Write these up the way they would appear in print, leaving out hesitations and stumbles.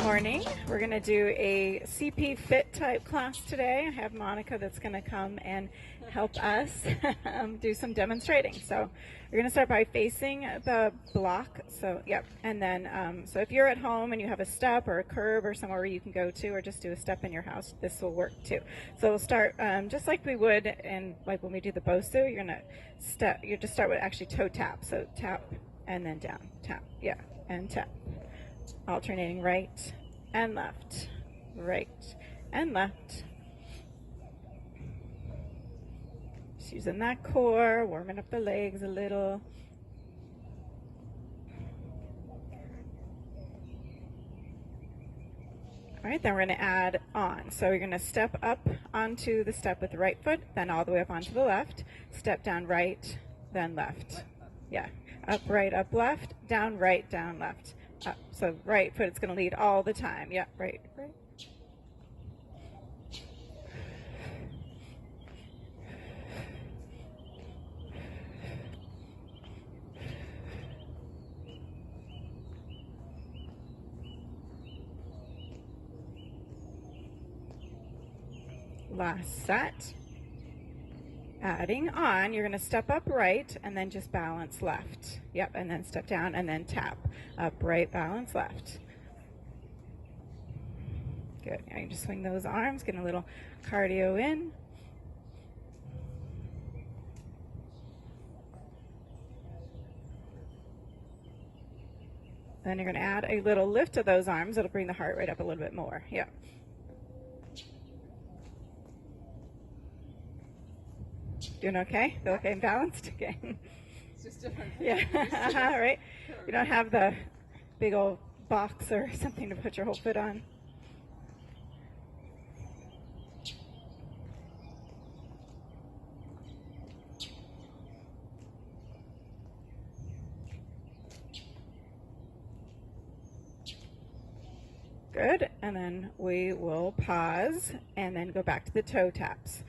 morning. We're going to do a CP Fit type class today. I have Monica that's going to come and help us do some demonstrating. So we're going to start by facing the block. So, yep. And then, so if you're at home and you have a step or a curb or somewhere where you can go to, or just do a step in your house, this will work too. So we'll start just like we would, and like when we do the Bosu, you're going to step, you just start with actually toe tap. So tap and then down, tap, yeah, and tap. Alternating right and left, right and left. Just using that core, warming up the legs a little. All right, then we're going to add on. So you're going to step up onto the step with the right foot, then all the way up onto the left. Step down right, then left. Yeah, up, right, up, left, down, right, down, left. Up. So right foot, it's going to lead all the time. Yeah, right, right. Last set. Adding on, you're going to step up right and then just balance left. Yep, and then step down and then tap. Up, right, balance left. Good. Now you just swing those arms, get a little cardio in. Then you're going to add a little lift to those arms. It'll bring the heart rate up a little bit more. Yep. Doing okay? Feel okay and balanced? Okay. It's just different. Yeah, right? You don't have the big old box or something to put your whole foot on. Good. And then we will pause and then go back to the toe taps.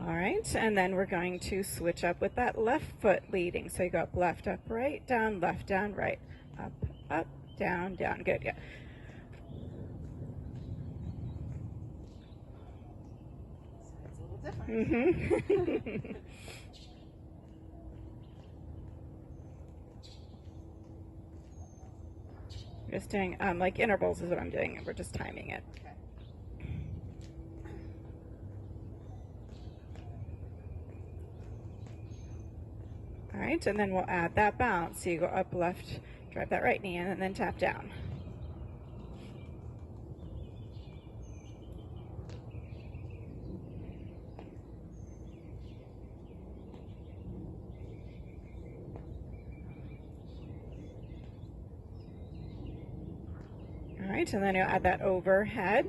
All right, and then we're going to switch up with that left foot leading. So you go up, right, down, right, up, down, down. Good, yeah. It's a little different. Just doing like intervals is what I'm doing, and we're just timing it. Okay. All right, and then we'll add that balance. So you go up, left, drive that right knee in, and then tap down. All right, and then you'll add that overhead.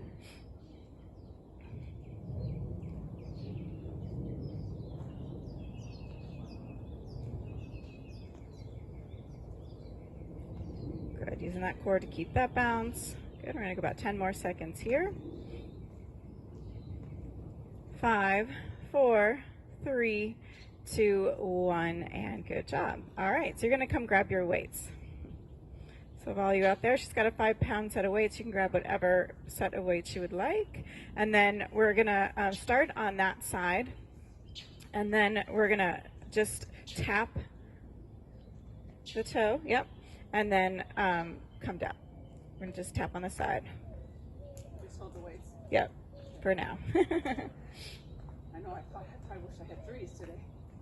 Good, using that core to keep that bounce. Good, we're gonna go about 10 more seconds here. 5, 4, 3, 2, 1, and good job. All right, so you're gonna come grab your weights. So of all you out there, she's got a 5-pound set of weights. You can grab whatever set of weights you would like. And then we're gonna start on that side. And then we're gonna just tap the toe, yep. And then come down. We're gonna just tap on the side. Just hold the weights. Yep, for now. I know, I wish I had 3s today.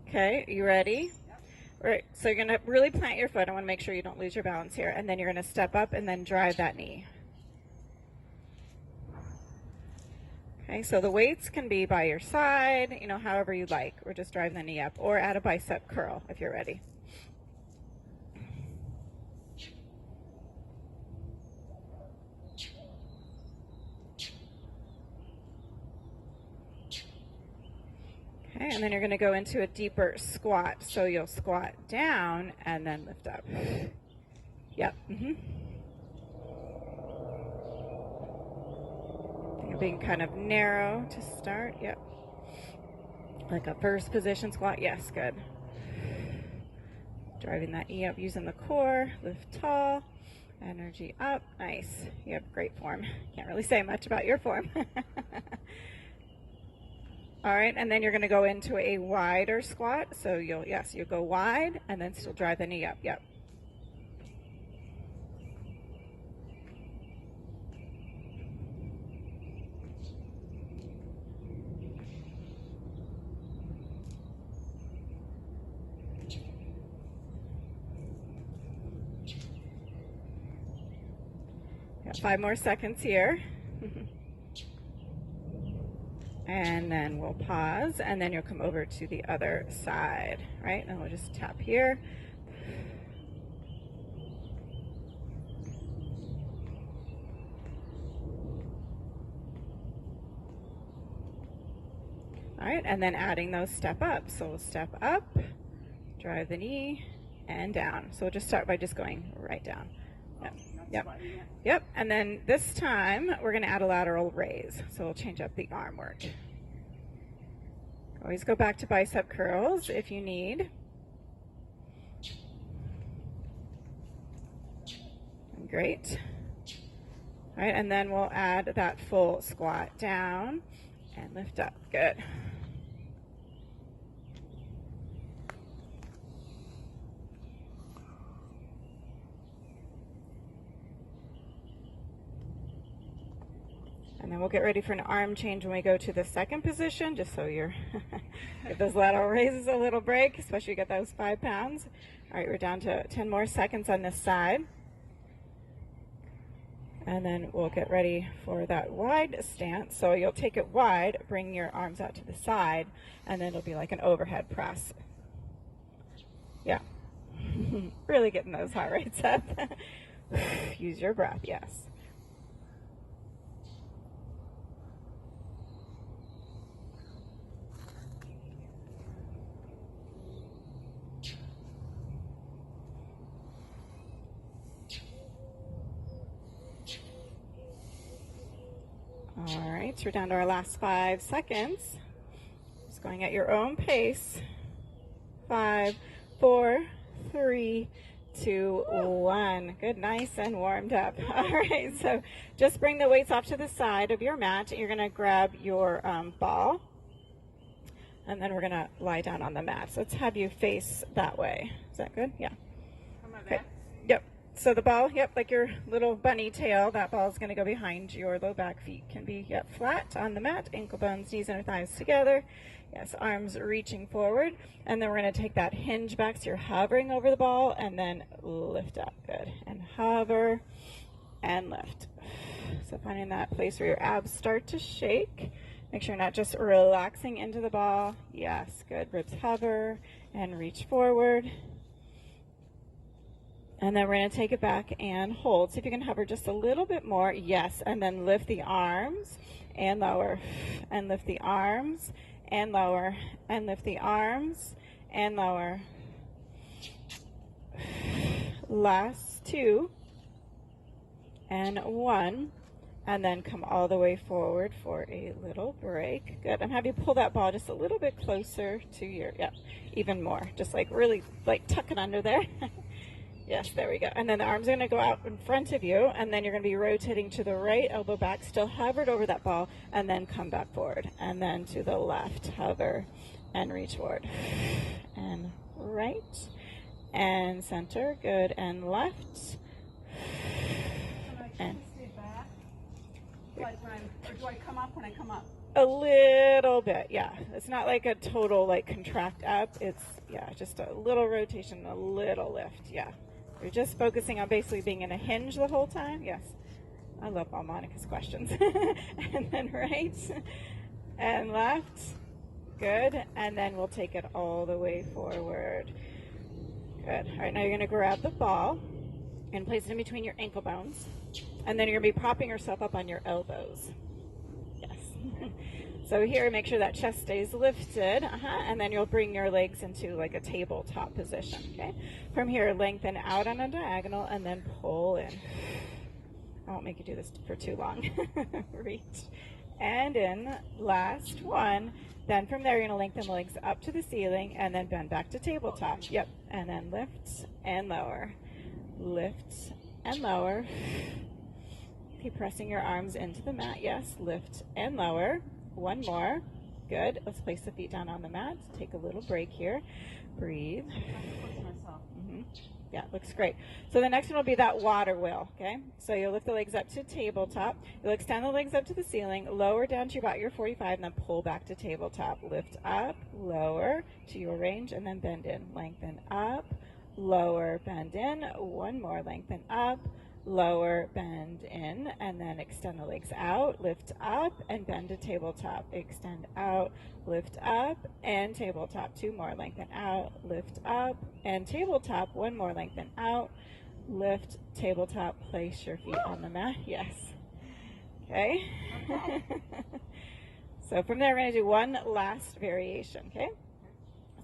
Okay, you ready? Yep. All right, so you're gonna really plant your foot. I wanna make sure you don't lose your balance here. And then you're gonna step up and then drive that knee. Okay, so the weights can be by your side, you know, however you like. Or just drive the knee up, or add a bicep curl if you're ready. Okay, and then you're going to go into a deeper squat. So you'll squat down and then lift up. Yep. You're being kind of narrow to start. Yep. Like a first position squat. Yes, good. Driving that E up using the core. Lift tall. Energy up. Nice. You have great form. Can't really say much about your form. All right, and then you're going to go into a wider squat. So you'll go wide and then still drive the knee up. Yep. Got 5 more seconds here. And then we'll pause, and then you'll come over to the other side, right? And we'll just tap here. All right, and then adding those step up. So we'll step up, drive the knee, and down. So we'll just start by just going right down. Yep, and then this time we're going to add a lateral raise. So we'll change up the arm work. Always go back to bicep curls if you need. Great. All right, and then we'll add that full squat down and lift up. Good. And then we'll get ready for an arm change when we go to the second position, just so you're give those lateral raises a little break, especially you get those 5 pounds. All right, we're down to 10 more seconds on this side. And then we'll get ready for that wide stance. So you'll take it wide, bring your arms out to the side, and then it'll be like an overhead press. Yeah. Really getting those heart rates up. Use your breath, yes. All right, so we're down to our last 5 seconds. Just going at your own pace. 5, 4, 3, 2, 1. Good, nice and warmed up. All right, so just bring the weights off to the side of your mat. You're going to grab your ball, and then we're going to lie down on the mat. So let's have you face that way. Is that good? Yeah. Okay. Yep. So the ball, yep, like your little bunny tail, that ball is going to go behind your low back. Feet can be, yep, flat on the mat, ankle bones, knees and thighs together. Yes, arms reaching forward. And then we're going to take that hinge back, so you're hovering over the ball, and then lift up. Good. And hover and lift. So finding that place where your abs start to shake. Make sure you're not just relaxing into the ball. Yes, good. Ribs hover and reach forward. And then we're going to take it back and hold. See if you can hover just a little bit more. Yes, and then lift the arms and lower, and lift the arms and lower, and lift the arms and lower. Last 2 and 1, and then come all the way forward for a little break. Good. I'm having you pull that ball just a little bit closer to your, yeah, even more. Just like really like tuck it under there. Yes, there we go. And then the arms are going to go out in front of you, and then you're going to be rotating to the right, elbow back, still hovered over that ball, and then come back forward. And then to the left, hover, and reach forward. And right, and center, good, and left. And stay back? Or do I come up when I come up? a little bit, yeah. It's not like a total like contract up. It's, yeah, just a little rotation, a little lift, yeah. You're just focusing on basically being in a hinge the whole time? Yes. I love all Monica's questions. And then right and left. Good. And then we'll take it all the way forward. Good. All right, now you're going to grab the ball and place it in between your ankle bones. And then you're going to be propping yourself up on your elbows. Yes. So here, make sure that chest stays lifted, and then you'll bring your legs into like a tabletop position, okay? From here, lengthen out on a diagonal, and then pull in. I won't make you do this for too long. Reach and in. Last one. Then from there, you're going to lengthen the legs up to the ceiling and then bend back to tabletop. Yep. And then lift and lower. Lift and lower. Keep pressing your arms into the mat. Yes. Lift and lower. One more. Good. Let's place the feet down on the mat. Take a little break here. Breathe. Yeah, looks great. So the next one will be that water wheel, okay? So you'll lift the legs up to tabletop. You'll extend the legs up to the ceiling, lower down to about your 45, and then pull back to tabletop. Lift up, lower to your range, and then bend in. Lengthen up, lower, bend in. One more, lengthen up, lower, bend in, and then extend the legs out. Lift up and bend to tabletop. Extend out, lift up, and tabletop. Two more, lengthen out, lift up, and tabletop. One more, lengthen out, lift, tabletop. Place your feet on the mat. Yes. Okay. So from there, we're going to do one last variation, okay?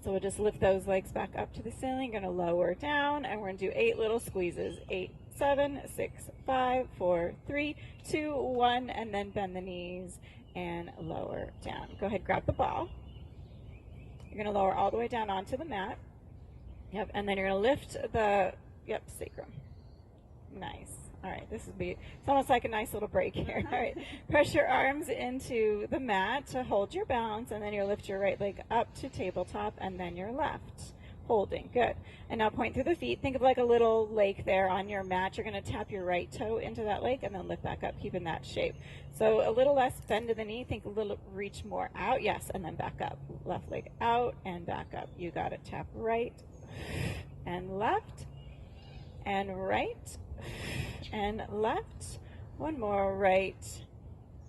So we'll just lift those legs back up to the ceiling, going to lower down, and we're going to do 8 little squeezes. 8, 7, 6, 5, 4, 3, 2, 1, and then bend the knees and lower down. Go ahead, grab the ball. You're going to lower all the way down onto the mat. Yep, and then you're going to lift the, sacrum. Nice. All right, it's almost like a nice little break here. All right, press your arms into the mat to hold your balance, and then you lift your right leg up to tabletop, and then your left. Holding, good. And now point through the feet. Think of like a little lake there on your mat. You're going to tap your right toe into that lake and then lift back up, keeping that shape. So a little less bend to the knee. Think a little, reach more out. Yes, and then back up. Left leg out and back up. You got it. Tap right and left and right and left. One more, right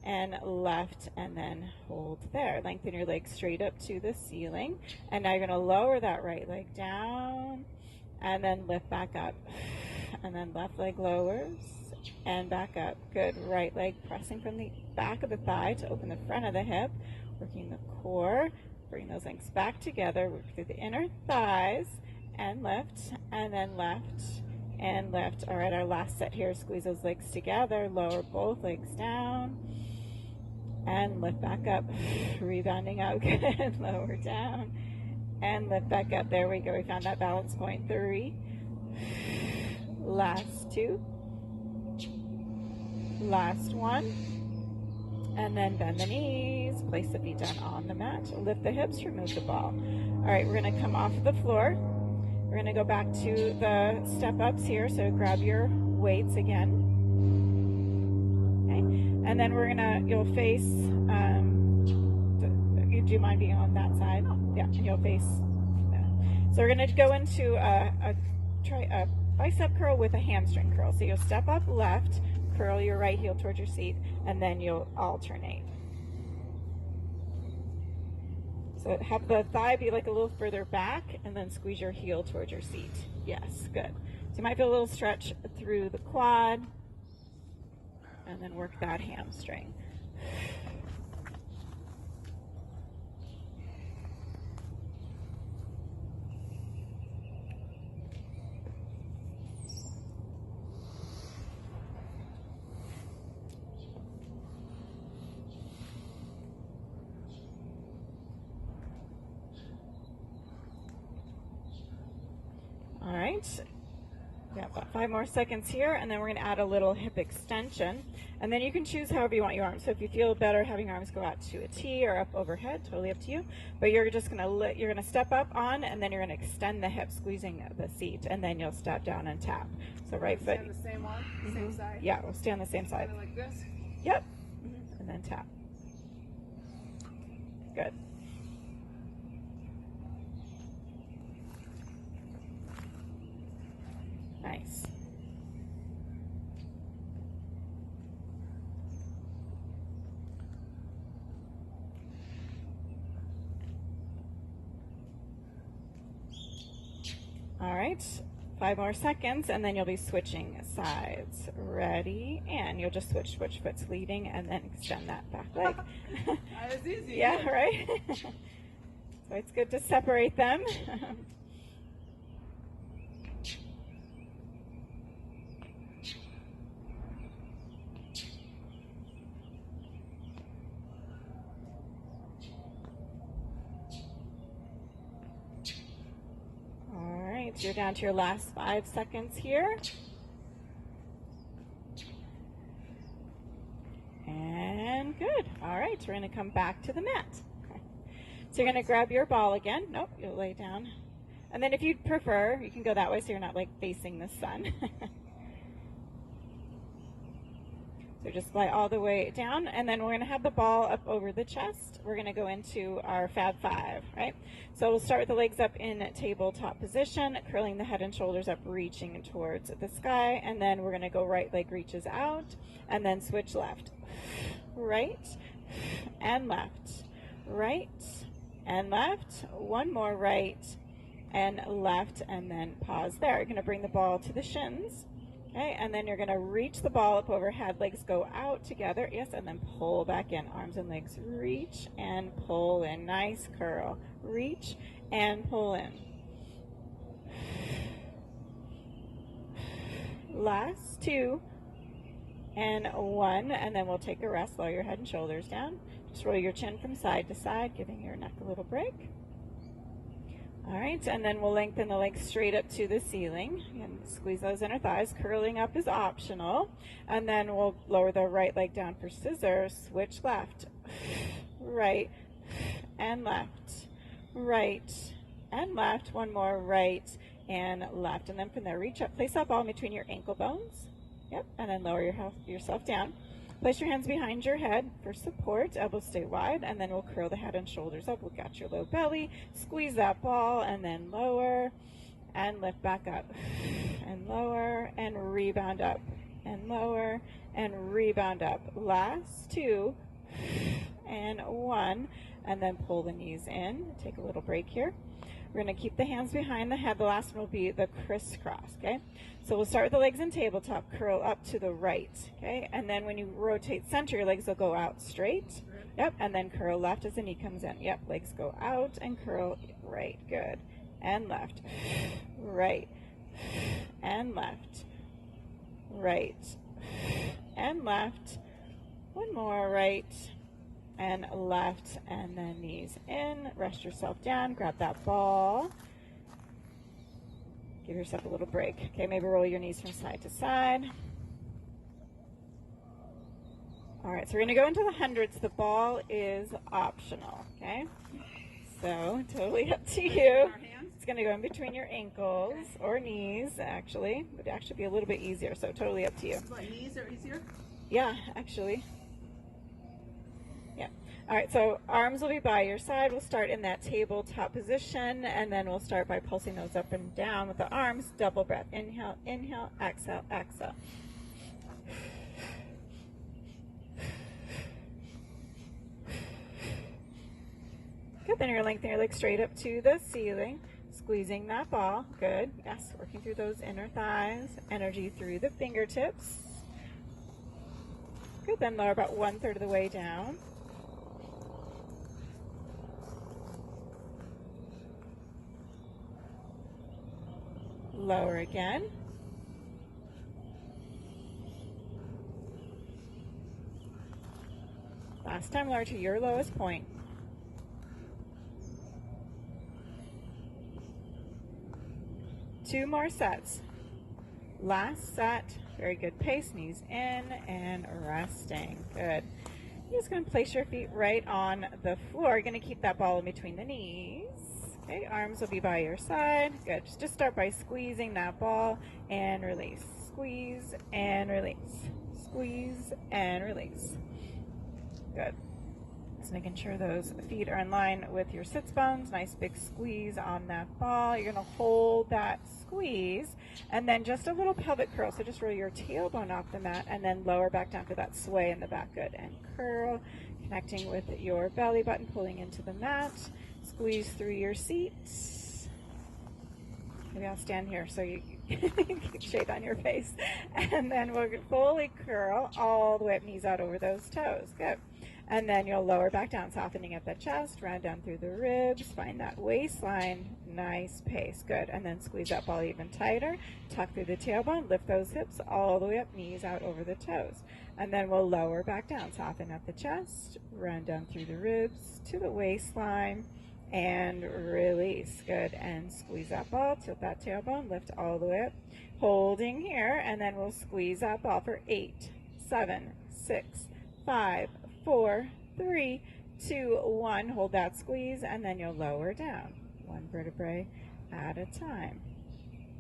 and left, and then hold there. Lengthen your legs straight up to the ceiling. And now you're going to lower that right leg down and then lift back up. And then left leg lowers and back up. Good. Right leg pressing from the back of the thigh to open the front of the hip, working the core. Bring those legs back together. Work through the inner thighs and lift, and then left and lift. All right, our last set here. Squeeze those legs together. Lower both legs down. And lift back up, rebounding out, good, lower down, and lift back up. There we go, we found that balance point. 3, last 2, last 1, and then bend the knees, place the feet down on the mat, lift the hips, remove the ball. All right, we're gonna come off the floor. We're gonna go back to the step ups here, so grab your weights again. And then you'll face, do you mind being on that side? Yeah, and you'll face that. So we're gonna go into try a bicep curl with a hamstring curl. So you'll step up left, curl your right heel towards your seat, and then you'll alternate. So have the thigh be like a little further back, and then squeeze your heel towards your seat. Yes, good. So you might feel a little stretch through the quad, and then work that hamstring. All right. Yeah, about 5 more seconds here, and then we're going to add a little hip extension. And then you can choose however you want your arms. So if you feel better having your arms go out to a T or up overhead, totally up to you. But you're just going to step up on, and then you're going to extend the hip, squeezing the seat, and then you'll step down and tap. So right foot. Stand the same one, same side. Yeah, we'll stay on the same side. Kind of like this. Yep. And then tap. Good. Nice. All right, 5 more seconds, and then you'll be switching sides. Ready, and you'll just switch which foot's leading, and then extend that back leg. That is easy. Yeah, right? So it's good to separate them. So you're down to your last 5 seconds here. And good. All right, so we're going to come back to the mat. So you're going to grab your ball again. Nope, you'll lay down. And then if you'd prefer, you can go that way so you're not like facing the sun. So just lie all the way down, and then we're going to have the ball up over the chest. We're going to go into our Fab 5, right? So we'll start with the legs up in tabletop position, curling the head and shoulders up, reaching towards the sky, and then we're going to go right leg reaches out, and then switch left. Right and left. Right and left. One more right and left, and then pause there. You're going to bring the ball to the shins. Okay, and then you're going to reach the ball up overhead, legs go out together, yes, and then pull back in, arms and legs, reach and pull in, nice curl, reach and pull in. Last 2 and 1, and then we'll take a rest, lower your head and shoulders down, just roll your chin from side to side, giving your neck a little break. All right, and then we'll lengthen the legs straight up to the ceiling and squeeze those inner thighs. Curling up is optional. And then we'll lower the right leg down for scissors. Switch left, right, and left, right, and left. One more, right and left. And then from there, reach up, place that ball in between your ankle bones. Yep, and then lower yourself down. Place your hands behind your head for support, elbows stay wide, and then we'll curl the head and shoulders up. Look at your low belly, squeeze that ball, and then lower, and lift back up, and lower, and rebound up, and lower, and rebound up. Last 2, and 1, and then pull the knees in. Take a little break here. We're going to keep the hands behind the head. The last one will be the crisscross, okay? So we'll start with the legs in tabletop, curl up to the right, okay? And then when you rotate center, your legs will go out straight. Yep, and then curl left as the knee comes in. Yep, legs go out and curl right, good. And left, right, and left, right, and left. One more, right, and left, and then knees in. Rest yourself down, grab that ball. Give yourself a little break. Okay, maybe roll your knees from side to side. All right, so we're gonna go into the hundreds. The ball is optional, okay? So totally up to you. It's gonna go in between your ankles or knees, actually. It would actually be a little bit easier, so totally up to you. What, knees are easier? Yeah, actually. Yeah. All right, so arms will be by your side. We'll start in that tabletop position, and then we'll start by pulsing those up and down with the arms. Double breath. Inhale, inhale, exhale, exhale. Good, then you're lengthening your legs straight up to the ceiling, squeezing that ball. Good, yes, working through those inner thighs, energy through the fingertips. Good, then lower about 1/3 of the way down. Lower again. Last time, lower to your lowest point. Two more sets. Last set. Very good pace. Knees in and resting. Good. You're just going to place your feet right on the floor. You're going to keep that ball in between the knees. Okay, arms will be by your side. Good. Just start by squeezing that ball and release. Squeeze and release. Squeeze and release. Good. Just making sure those feet are in line with your sits bones. Nice big squeeze on that ball. You're going to hold that squeeze, and then just a little pelvic curl. So just roll your tailbone off the mat and then lower back down to that sway in the back. Good. And curl, connecting with your belly button, pulling into the mat. Squeeze through your seats. Maybe I'll stand here so you keep shade on your face. And then we'll fully curl all the way up, knees out over those toes. Good. And then you'll lower back down, softening at the chest, round down through the ribs, find that waistline, nice pace, good. And then squeeze that ball even tighter, tuck through the tailbone, lift those hips all the way up, knees out over the toes. And then we'll lower back down, soften at the chest, round down through the ribs to the waistline, and release. Good. And squeeze that ball, tilt that tailbone, lift all the way up, holding here, and then we'll squeeze that ball for 8, 7, 6, 5, 4, 3, 2, 1. Hold that squeeze, and then you'll lower down, one vertebrae at a time.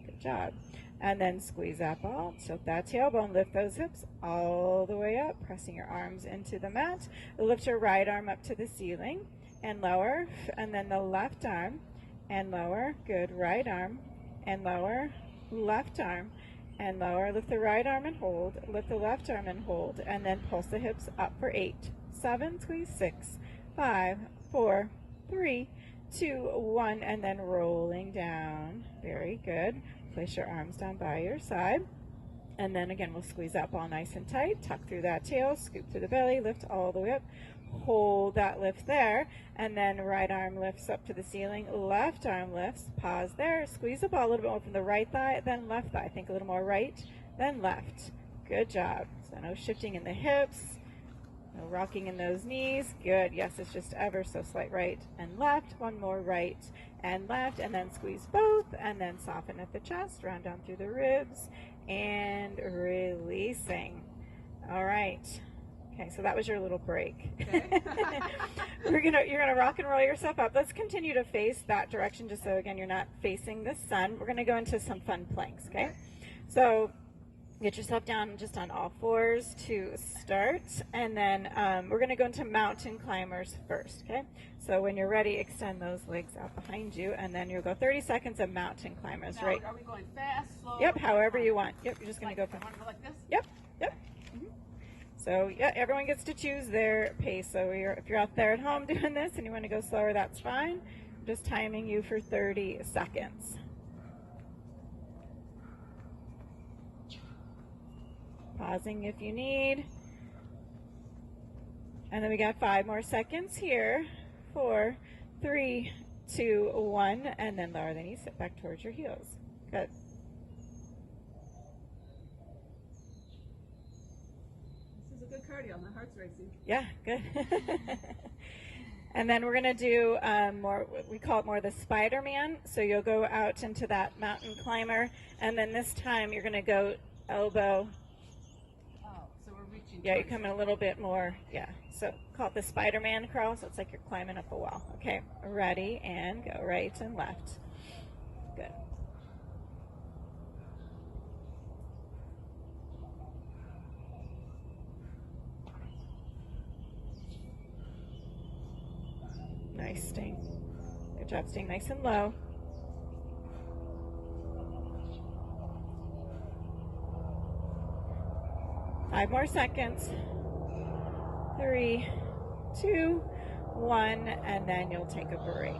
Good job. And then squeeze that ball, tilt that tailbone, lift those hips all the way up, pressing your arms into the mat. Lift your right arm up to the ceiling and lower, and then the left arm and lower. Good. Right arm and lower, left arm and lower. Lift the right arm and hold, lift the left arm and hold, and then pulse the hips up for 8, 7, squeeze 6, 5, 4, 3, 2, 1, and then rolling down. Very good. Place your arms down by your side. And then again, we'll squeeze that ball nice and tight. Tuck through that tail, scoop through the belly, lift all the way up. Hold that lift there. And then right arm lifts up to the ceiling. Left arm lifts. Pause there. Squeeze the ball a little bit more from the right thigh, then left thigh. Think a little more right, then left. Good job. So no shifting in the hips. No rocking in those knees. Good. Yes, it's just ever so slight right and left. One more right and left, and then squeeze both, and then soften at the chest, round down through the ribs, and releasing. All right. Okay, so that was your little break. Okay. You're gonna rock and roll yourself up. Let's continue to face that direction, just so again you're not facing the sun. We're gonna go into some fun planks. Okay, so get yourself down just on all fours to start, and then we're going to go into mountain climbers first, okay? So when you're ready, extend those legs out behind you, and then you'll go 30 seconds of mountain climbers, Now, right? are we going fast, slow? Yep, however you want. Yep, you're just going to go I from... want to go like this? Yep, yep. So, yeah, everyone gets to choose their pace. So if you're out there at home doing this and you want to go slower, that's fine. I'm just timing you for 30 seconds. Pausing if you need. And then we got 5 more seconds here. 4, 3, 2, 1. And then lower the knees, sit back towards your heels. Good. This is a good cardio. My heart's racing. Yeah, good. And then we're going to do more, we call it more the Spider-Man. So you'll go out into that mountain climber. And then this time you're going to go elbow. So we're reaching. Yeah, you're coming a little bit more, yeah. So call it the Spider-Man crawl, so it's like you're climbing up a wall. Okay, ready, and go right and left. Good. Nice, staying. Good job, staying nice and low. Five more seconds. 3, 2, 1, and then you'll take a break.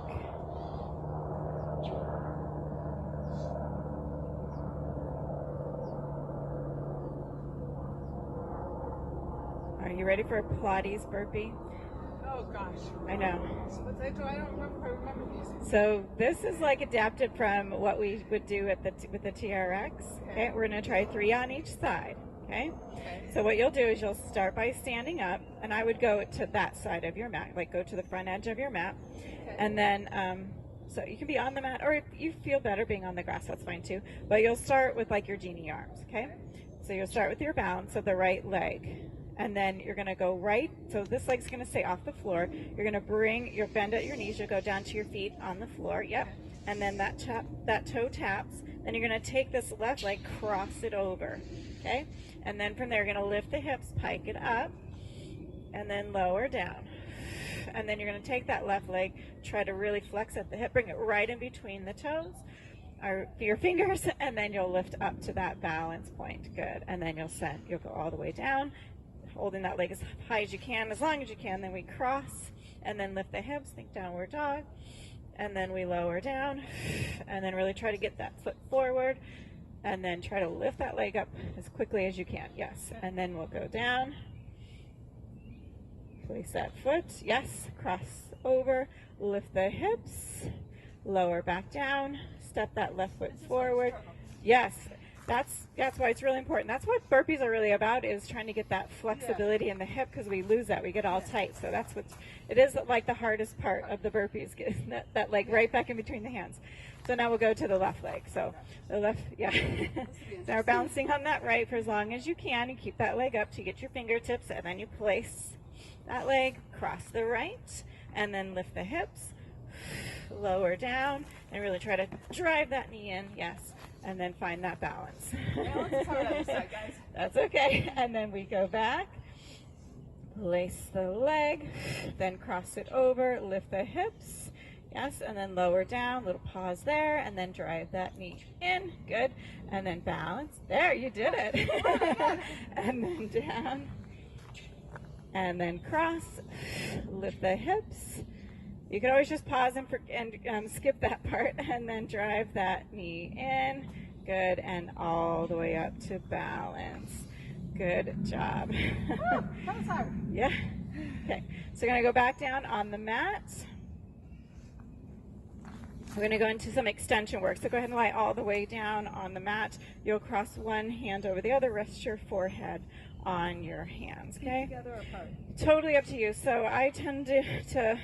Are you ready for a Pilates burpee? Oh gosh. I know. So what's that? I don't remember if I remember these. So this is like adapted from what we would do at with the TRX. Okay, we're going to try 3 on each side. Okay? So what you'll do is you'll start by standing up, and I would go to that side of your mat, like go to the front edge of your mat, and then so you can be on the mat, or if you feel better being on the grass, that's fine too. But you'll start with like your genie arms. Okay? So you'll start with your balance of the right leg, and then you're going to go right. So this leg's going to stay off the floor. You're going to bring your bend at your knees. You'll go down to your feet on the floor. Yep. And then that toe taps. Then you're going to take this left leg, cross it over. Okay? And then from there, you're going to lift the hips, pike it up, and then lower down. And then you're going to take that left leg, try to really flex at the hip, bring it right in between the toes, or your fingers, and then you'll lift up to that balance point. Good. And then you'll go all the way down, holding that leg as high as you can, as long as you can. Then we cross, and then lift the hips, think downward dog, and then we lower down, and then really try to get that foot forward. And then try to lift that leg up as quickly as you can. Yes. And then we'll go down. Place that foot. Yes. Cross over. Lift the hips. Lower back down. Step that left foot forward. Yes. That's why it's really important. That's what burpees are really about, is trying to get that flexibility in the hip, because we lose that. We get all tight. So that's it is like the hardest part of the burpees, getting that leg right back in between the hands. So now we'll go to the left leg. So the left, yeah. Now we're balancing on that right for as long as you can. You keep that leg up to get your fingertips, and then you place that leg, cross the right, and then lift the hips, lower down, and really try to drive that knee in. Yes. And then find that balance. Balance is hard on this side, guys. That's okay. And then we go back, place the leg, then cross it over, lift the hips, yes, and then lower down, little pause there, and then drive that knee in, good, and then balance. There, you did it. And then down, and then cross, lift the hips. You can always just pause and skip that part, and then drive that knee in. Good, and all the way up to balance. Good job. That was hard. Yeah. Okay, so we're going to go back down on the mat. We're going to go into some extension work. So go ahead and lie all the way down on the mat. You'll cross one hand over the other, rest your forehead on your hands, okay? Together or apart? Totally up to you. So I tend to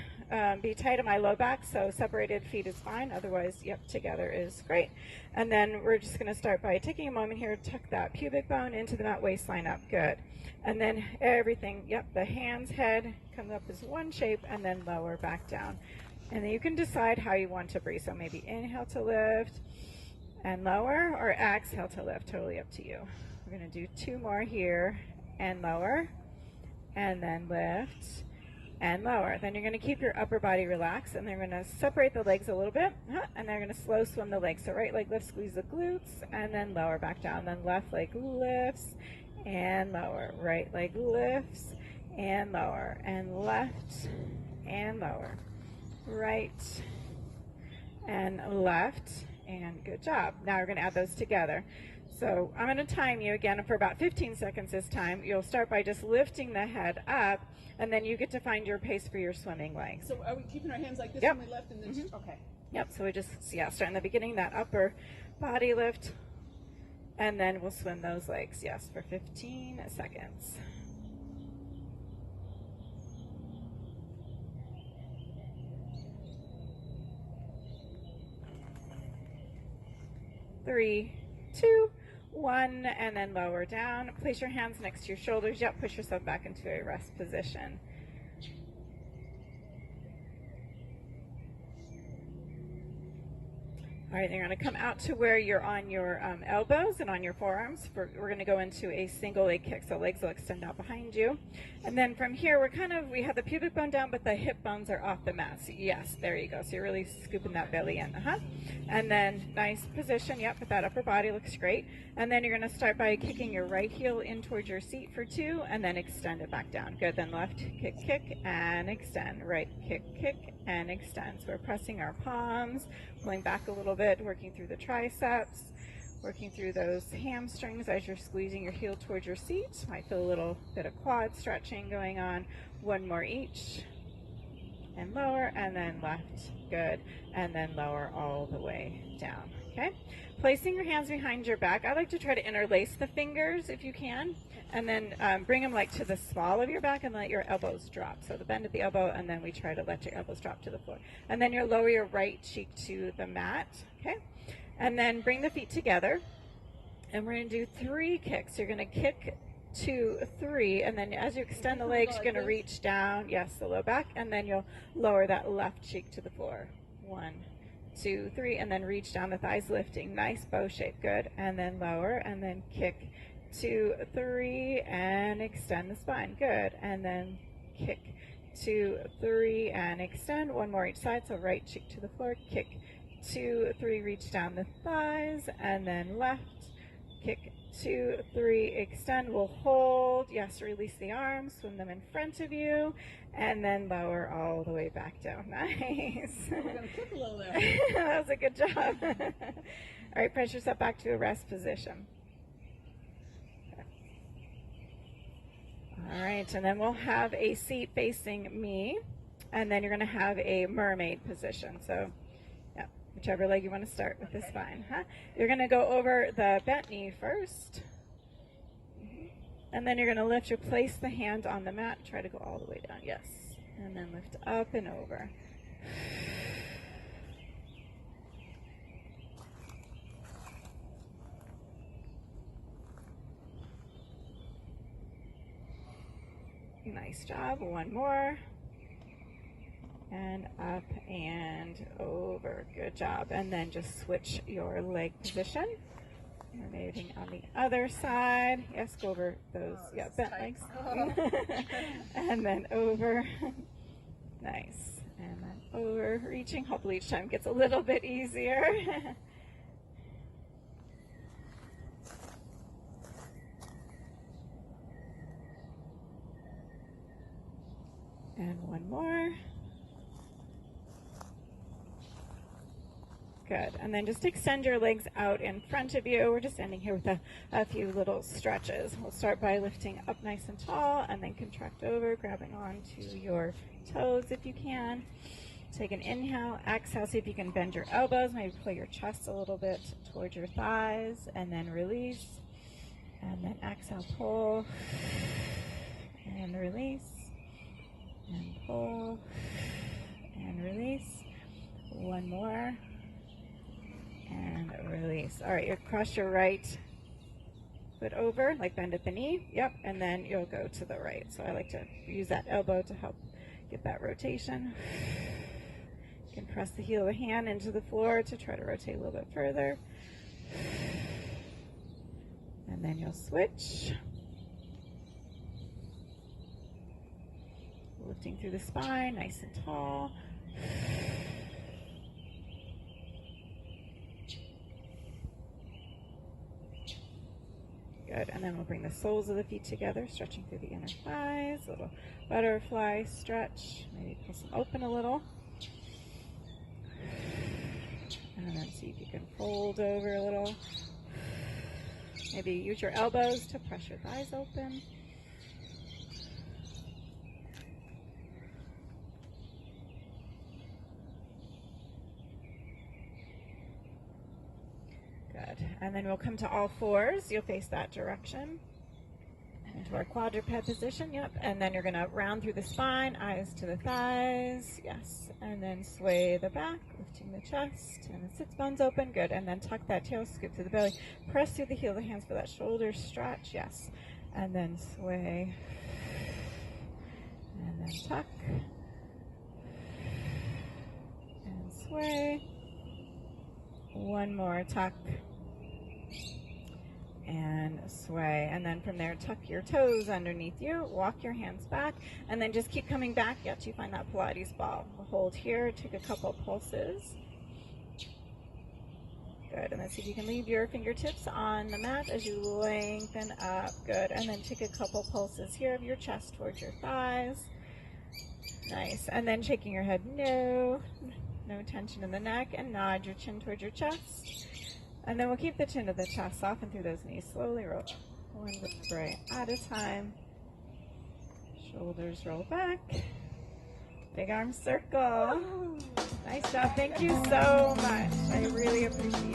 be tight on my low back, so separated feet is fine. Otherwise, yep, together is great. And then we're just going to start by taking a moment here, tuck that pubic bone into the mat, waistline up, good. And then everything, yep, the hands, head comes up as one shape, and then lower back down. And then you can decide how you want to breathe. So maybe inhale to lift and lower, or exhale to lift, totally up to you. We're going to do two more here, and lower, and then lift, and lower. Then you're going to keep your upper body relaxed, and they're going to separate the legs a little bit, and they're going to slow swim the legs. So right leg lifts, squeeze the glutes, and then lower back down. Then left leg lifts and lower. Right leg lifts and lower, and left and lower. Right and left, and good job. Now we're going to add those together. So I'm going to time you again for about 15 seconds this time. You'll start by just lifting the head up, and then you get to find your pace for your swimming legs. So are we keeping our hands like this Yep. when we left and then okay. Yep, so we just, start in the beginning, that upper body lift, and then we'll swim those legs, yes, for 15 seconds. Three, two, one, and then lower down. Place your hands next to your shoulders. Yep, push yourself back into a rest position. All right, you're going to come out to where you're on your elbows and on your forearms. We're going to go into a single leg kick, so legs will extend out behind you. And then from here, we have the pubic bone down, but the hip bones are off the mat. So yes, there you go. So you're really scooping that belly in. And then nice position. Yep, but that upper body looks great. And then you're going to start by kicking your right heel in towards your seat for 2, and then extend it back down. Good. Then left kick, kick, and extend. Right kick, kick, and extend. So we're pressing our palms, pulling back a little bit, working through the triceps, working through those hamstrings as you're squeezing your heel towards your seat. Might feel a little bit of quad stretching going on. One more each. And lower, and then left, good, and then lower all the way down, okay? Placing your hands behind your back, I like to try to interlace the fingers if you can, and then bring them like to the small of your back and let your elbows drop. So the bend at the elbow, and then we try to let your elbows drop to the floor. And then you'll lower your right cheek to the mat, okay? And then bring the feet together, and we're gonna do 3 kicks. You're gonna kick 2, 3, and then as you extend the legs, you're going to reach down, yes, the low back, and then you'll lower that left cheek to the floor. 1, 2, 3, and then reach down, the thighs lifting, nice bow shape, good, and then lower, and then kick 2, 3, and extend the spine, good, and then kick 2, 3, and extend. One more each side, so right cheek to the floor, kick 2, 3, reach down the thighs, and then left, kick 2, 3, extend. We'll hold. Yes, release the arms, swim them in front of you, and then lower all the way back down. Nice. We're going to kick a little there. That was a good job. All right, press yourself back to a rest position. Okay. All right, and then we'll have a seat facing me, and then you're going to have a mermaid position. So, yeah, whichever leg you want to start with. This fine, huh? You're going to go over the bent knee first. And then you're going to lift, place the hand on the mat, try to go all the way down, yes. And then lift up and over. Nice job, one more. And up and over, good job. And then just switch your leg position. Rotating on the other side. Yes, go over those, bent legs. And then over. Nice. And then over, reaching. Hopefully each time gets a little bit easier. And one more. Good. And then just extend your legs out in front of you. We're just ending here with a few little stretches. We'll start by lifting up nice and tall and then contract over, grabbing onto your toes if you can. Take an inhale, exhale, see if you can bend your elbows, maybe pull your chest a little bit towards your thighs, and then release. And then exhale, pull, and release, and pull, and release. One more. And release. All right, you cross your right foot over, like bend at the knee. Yep, and then you'll go to the right. So I like to use that elbow to help get that rotation. You can press the heel of the hand into the floor to try to rotate a little bit further. And then you'll switch. Lifting through the spine, nice and tall. Good, and then we'll bring the soles of the feet together, stretching through the inner thighs, a little butterfly stretch, maybe pull some open a little. And then see if you can fold over a little. Maybe use your elbows to press your thighs open. Good. And then we'll come to all fours. You'll face that direction. Into our quadruped position. Yep. And then you're going to round through the spine, eyes to the thighs. Yes. And then sway the back, lifting the chest. And the sits bones open. Good. And then tuck that tail, scoop through the belly. Press through the heel of the hands for that shoulder stretch. Yes. And then sway. And then tuck. And sway. One more, tuck. And sway. And then from there, tuck your toes underneath you, walk your hands back, and then just keep coming back yet you find that Pilates ball. We'll hold here, take a couple pulses. Good, and then see if you can leave your fingertips on the mat as you lengthen up. Good, and then take a couple pulses here of your chest towards your thighs. Nice, and then shaking your head, no tension in the neck, and nod your chin towards your chest. And then we'll keep the chin to the chest, soften through those knees, slowly roll one vertebrae at a time. Shoulders roll back. Big arm circle. Nice job. Thank you so much. I really appreciate it.